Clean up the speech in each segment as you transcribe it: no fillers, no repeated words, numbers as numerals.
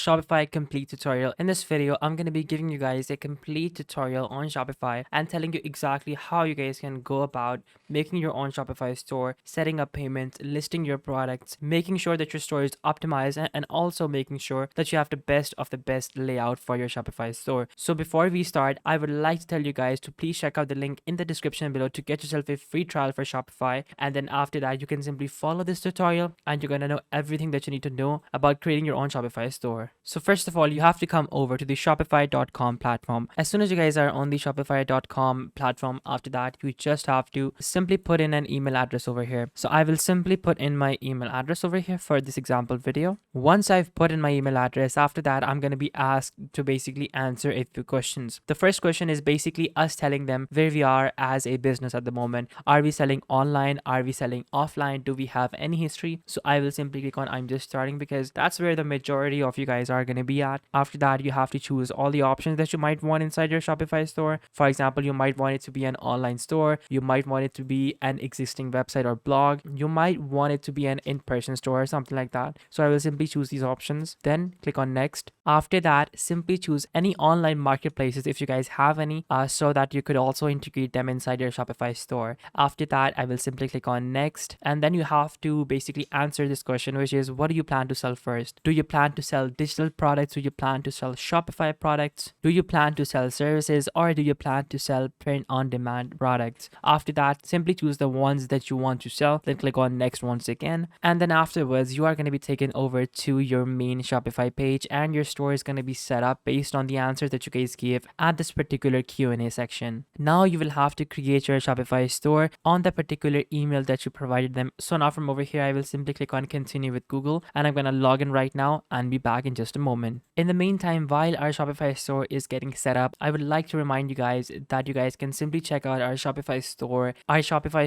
Shopify Complete tutorial. In this video, I'm going to be giving you guys a complete tutorial on Shopify and telling you exactly how you guys can go about making your own Shopify store, setting up payments, listing your products, making sure that your store is optimized, and also making sure that you have the best of the best layout for your Shopify store. So before we start, I would like to tell you guys to please check out the link in the description below to get yourself a free trial for Shopify. And then after that, you can simply follow this tutorial and you're going to know everything that you need to know about creating your own Shopify store. So first of all, you have to come over to the Shopify.com platform. As soon as you guys are on the Shopify.com platform, after that, you just have to simply put in an email address over here. So I will simply put in my email address over here for this example video. Once I've put in my email address, after that, I'm going to be asked to basically answer a few questions. The first question is basically us telling them where we are as a business at the moment. Are we selling online? Are we selling offline? Do we have any history? So I will simply click on I'm just starting because that's where the majority of you guys are going to be at. After that, you have to choose all the options that you might want inside your Shopify store. For example, you might want it to be an online store. You might want it to be an existing website or blog. You might want it to be an in-person store or something like that. So I will simply choose these options. Then click on next. After that, simply choose any online marketplaces if you guys have any, so that you could also integrate them inside your Shopify store. After that, I will simply click on next. And then you have to basically answer this question, which is what do you plan to sell first? Do you plan to sell digital products? Do you plan to sell Shopify products? Do you plan to sell services? Or do you plan to sell print on demand products? After that, simply choose the ones that you want to sell. Then click on next once again. And then afterwards, you are going to be taken over to your main Shopify page and your store is going to be set up based on the answers that you guys gave at this particular Q&A section. Now you will have to create your Shopify store on the particular email that you provided them. So now from over here, I will simply click on continue with Google and I'm going to log in right now and be back in just a moment. In the meantime, while our Shopify store is getting set up, I would like to remind you guys that you guys can simply check out our Shopify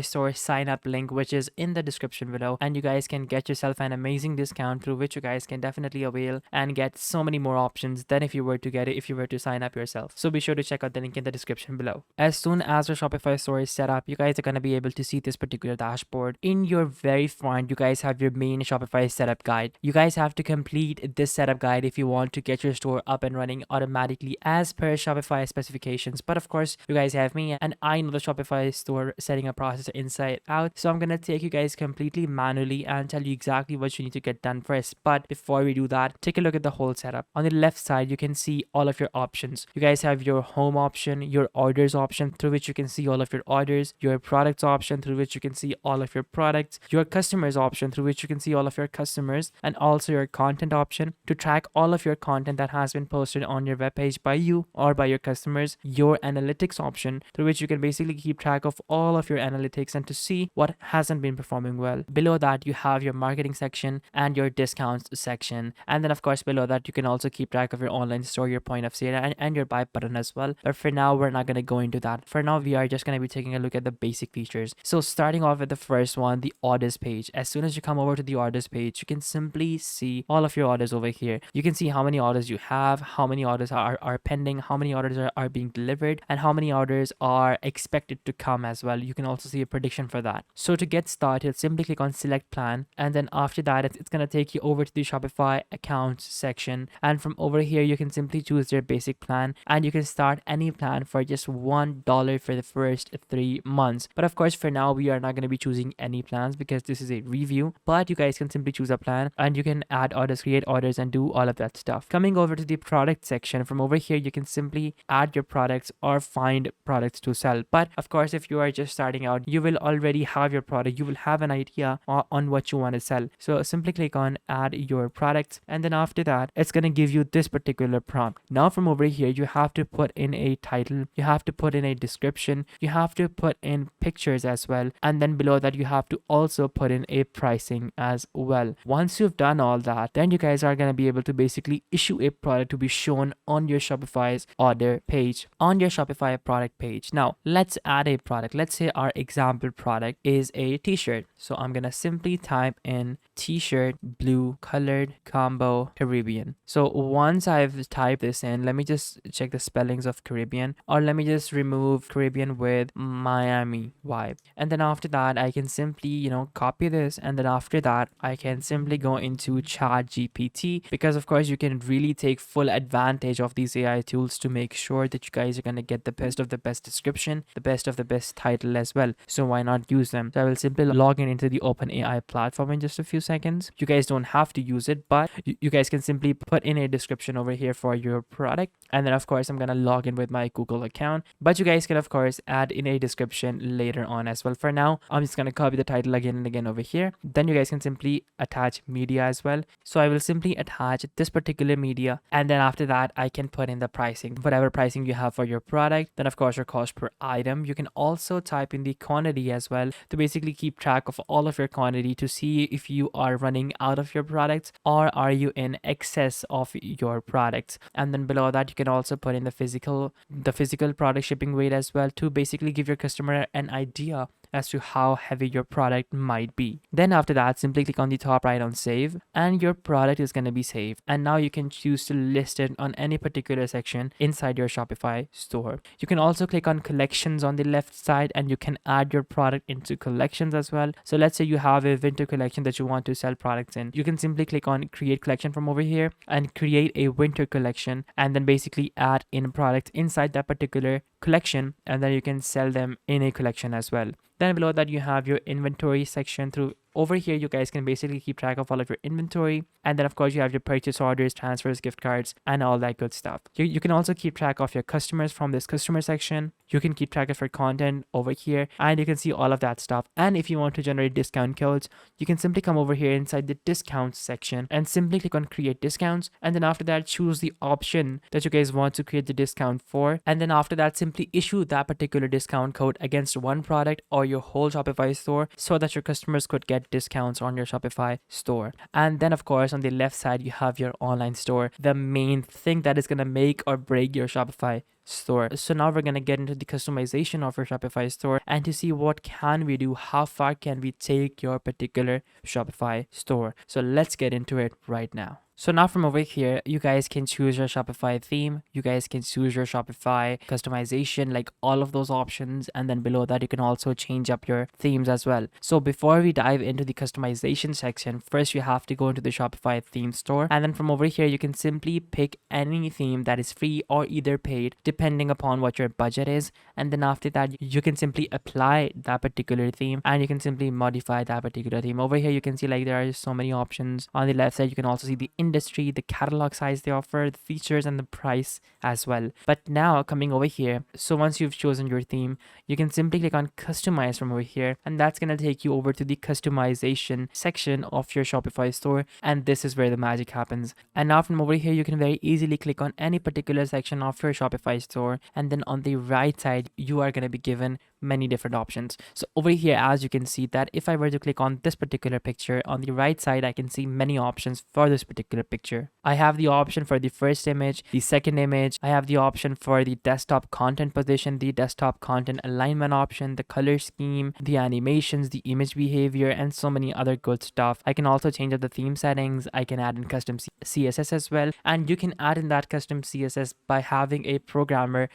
store sign up link, which is in the description below, and you guys can get yourself an amazing discount through which you guys can definitely avail and get so many more options than if you were to sign up yourself. So be sure to check out the link in the description below. As soon as your Shopify store is set up, you guys are going to be able to see this particular dashboard. In your very front, you guys have your main Shopify setup guide. You guys have to complete this setup guide if you want to get your store up and running automatically as per Shopify specifications. But of course, you guys have me and I know the Shopify store setting up process inside out. So I'm going to take you guys completely manually and tell you exactly what you need to get done first. But before we do that, take a look at the whole setup. On the left side, you can see all of your options. You guys have your home option, your orders option through which you can see all of your orders, your products option through which you can see all of your products, your customers option through which you can see all of your customers, and also your content option to track all of your content that has been posted on your webpage by you or by your customers, your analytics option through which you can basically keep track of all of your analytics and to see what hasn't been performing well. Below that, you have your marketing section and your discounts section. And then of course, below that, you can also keep track of your online store, your point of sale, and your buy button as well. But for now, we're not going to go into that. For now, we are just going to be taking a look at the basic features. So starting off with the first one, the orders page. As soon as you come over to the orders page, you can simply see all of your orders over here. You can see how many orders you have, how many orders are pending, how many orders are being delivered, and how many orders are expected to come as well. You can also see a prediction for that. So to get started, simply click on select plan. And then after that, it's going to take you over to the Shopify accounts section. And from over here, you can simply choose your basic plan and you can start any plan for just $1 for the first 3 months. But of course, for now, we are not going to be choosing any plans because this is a review, but you guys can simply choose a plan and you can add orders, create orders, and do all of that stuff. Coming over to the product section, from over here, you can simply add your products or find products to sell. But of course, if you are just starting out, you will already have your product. You will have an idea on what you want to sell. So simply click on add your products. And then after that, it's going to give you this particular prompt. Now from over here, you have to put in a title. You have to put in a description. You have to put in pictures as well. And then below that, you have to also put in a pricing as well. Once you've done all that, then you guys are going to be able to basically issue a product to be shown on your Shopify's order page, on your Shopify product page. Now, let's add a product. Let's say our example product is a t-shirt. So I'm going to simply type in t-shirt, blue colored combo Caribbean. So once I've typed this in, let me just check the spellings of Caribbean, or let me just remove Caribbean with Miami vibe. And then after that, I can simply, copy this. And then after that, I can simply go into Chat GPT because because of course you can really take full advantage of these AI tools to make sure that you guys are going to get the best of the best description, the best of the best title as well. So why not use them? So I will simply log in into the OpenAI platform in just a few seconds. You guys don't have to use it, but you guys can simply put in a description over here for your product. And then of course I'm going to log in with my Google account, but you guys can of course add in a description later on as well. For now, I'm just going to copy the title again and again over here. Then you guys can simply attach media as well. So I will simply attach this particular media, and then after that I can put in the pricing, whatever pricing you have for your product. Then of course your cost per item. You can also type in the quantity as well to basically keep track of all of your quantity to see if you are running out of your products or are you in excess of your products. And then below that you can also put in the physical product shipping weight as well to basically give your customer an idea as to how heavy your product might be. Then after that, simply click on the top right on save, and your product is going to be saved. And now you can choose to list it on any particular section inside your Shopify store. You can also click on collections on the left side, and you can add your product into collections as well. So let's say you have a winter collection that you want to sell products in. You can simply click on create collection from over here and create a winter collection, and then basically add in products inside that particular collection, and then you can sell them in a collection as well. Then below that you have your inventory section. Through over here you guys can basically keep track of all of your inventory, and then of course you have your purchase orders, transfers, gift cards, and all that good stuff. You can also keep track of your customers from this customer section. You can keep track of your content over here, and you can see all of that stuff. And if you want to generate discount codes, you can simply come over here inside the discounts section and simply click on create discounts, and then after that choose the option that you guys want to create the discount for, and then after that simply issue that particular discount code against one product or your whole Shopify store so that your customers could get discounts on your Shopify store. And then of course on the left side you have your online store, the main thing that is going to make or break your Shopify store. So now we're going to get into the customization of your Shopify store and to see what can we do, how far can we take your particular Shopify store. So let's get into it right now. So now from over here, you guys can choose your Shopify theme. You guys can choose your Shopify customization, like all of those options. And then below that, you can also change up your themes as well. So before we dive into the customization section, first you have to go into the Shopify theme store. And then from over here, you can simply pick any theme that is free or either paid, depending upon what your budget is. And then after that, you can simply apply that particular theme and you can simply modify that particular theme. Over here, you can see like there are so many options. On the left side, you can also see the industry, the catalog size they offer, the features, and the price as well. But now coming over here, so once you've chosen your theme, you can simply click on customize from over here, and that's going to take you over to the customization section of your Shopify store, and this is where the magic happens. And now from over here, you can very easily click on any particular section of your Shopify store, and then on the right side you are going to be given many different options. So over here, as you can see that if I were to click on this particular picture, on the right side I can see many options for this particular picture. I have the option for the first image, the second image. I have the option for the desktop content position, the desktop content alignment option, the color scheme, the animations, the image behavior, and so many other good stuff. I can also change up the theme settings. I can add in custom CSS as well, and you can add in that custom CSS by having a programmer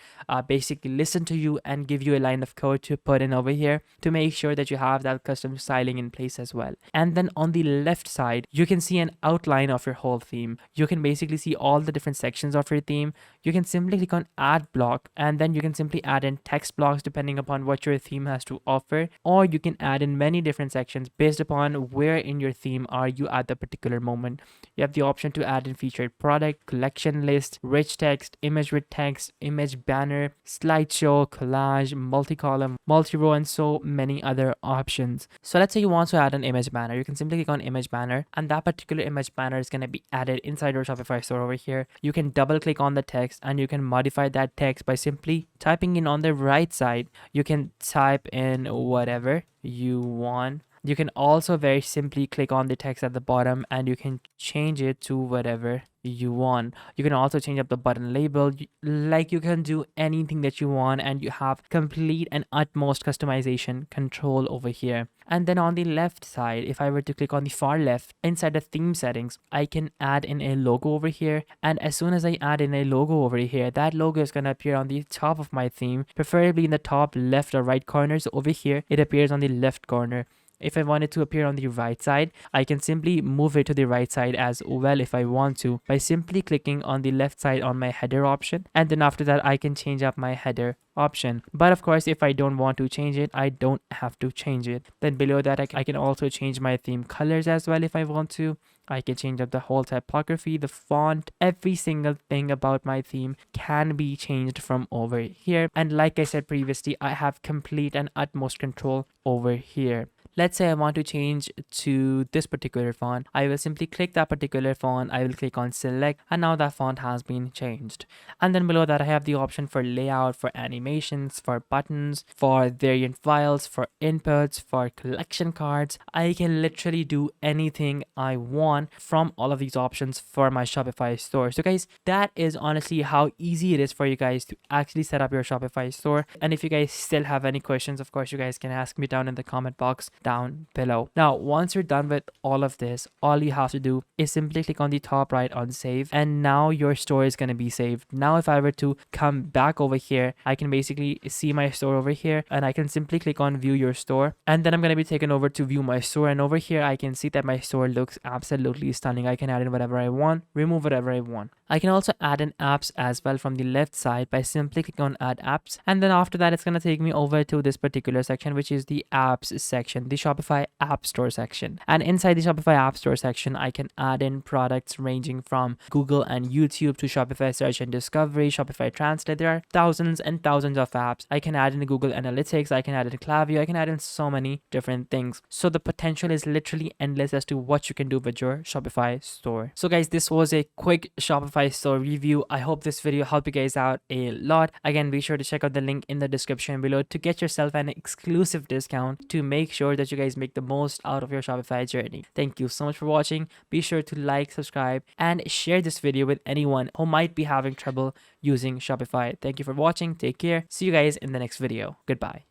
basically listen to you and give you a line of code to put in over here to make sure that you have that custom styling in place as well. And then on the left side, you can see an outline of your whole theme. You can basically see all the different sections of your theme. You can simply click on add block, and then you can simply add in text blocks depending upon what your theme has to offer, or you can add in many different sections based upon where in your theme are you at the particular moment. You have the option to add in featured product, collection list, rich text, image with text, image banner, slideshow, collage, multi-column, multi-row, and so many other options. So let's say you want to add an image banner. You can simply click on image banner, and that particular image banner is going to be added inside your Shopify store over here. You can double click on the text and you can modify that text by simply typing in on the right side. You can type in whatever you want. You can also very simply click on the text at the bottom and you can change it to whatever you want. You can also change up the button label. Like, you can do anything that you want, and you have complete and utmost customization control over here. And then on the left side, if I were to click on the far left inside the theme settings, I can add in a logo over here, and as soon as I add in a logo over here, that logo is going to appear on the top of my theme, preferably in the top left or right corner. So over here it appears on the left corner. If I want it to appear on the right side, I can simply move it to the right side as well if I want to by simply clicking on the left side on my header option, and then after that I can change up my header option. But of course, if I don't want to change it, I don't have to change it. Then below that, I can also change my theme colors as well if I want to. I can change up the whole typography, the font, every single thing about my theme can be changed from over here. And like I said previously, I have complete and utmost control over here. Let's say I want to change to this particular font. I will simply click that particular font. I will click on select, and now that font has been changed. And then below that, I have the option for layout, for animations, for buttons, for variant files, for inputs, for collection cards. I can literally do anything I want from all of these options for my Shopify store. So guys, that is honestly how easy it is for you guys to actually set up your Shopify store. And if you guys still have any questions, of course, you guys can ask me down in the comment box down below. Now, once you're done with all of this, all you have to do is simply click on the top right on save, and now your store is going to be saved. Now, if I were to come back over here, I can basically see my store over here, and I can simply click on view your store, and then I'm going to be taken over to view my store. And over here, I can see that my store looks absolutely stunning. I can add in whatever I want, remove whatever I want. I can also add in apps as well from the left side by simply clicking on add apps, and then after that, it's going to take me over to this particular section, which is the apps section, the Shopify App Store section. And inside the Shopify App Store section, I can add in products ranging from Google and YouTube to Shopify Search and Discovery, Shopify Translate. There are thousands and thousands of apps. I can add in Google Analytics, I can add in Klaviyo, I can add in so many different things. So the potential is literally endless as to what you can do with your Shopify store. So guys, this was a quick Shopify store review. I hope this video helped you guys out a lot. Again, be sure to check out the link in the description below to get yourself an exclusive discount to make sure that you guys make the most out of your Shopify journey. Thank you so much for watching. Be sure to like, subscribe, and share this video with anyone who might be having trouble using Shopify. Thank you for watching. Take care. See you guys in the next video. Goodbye.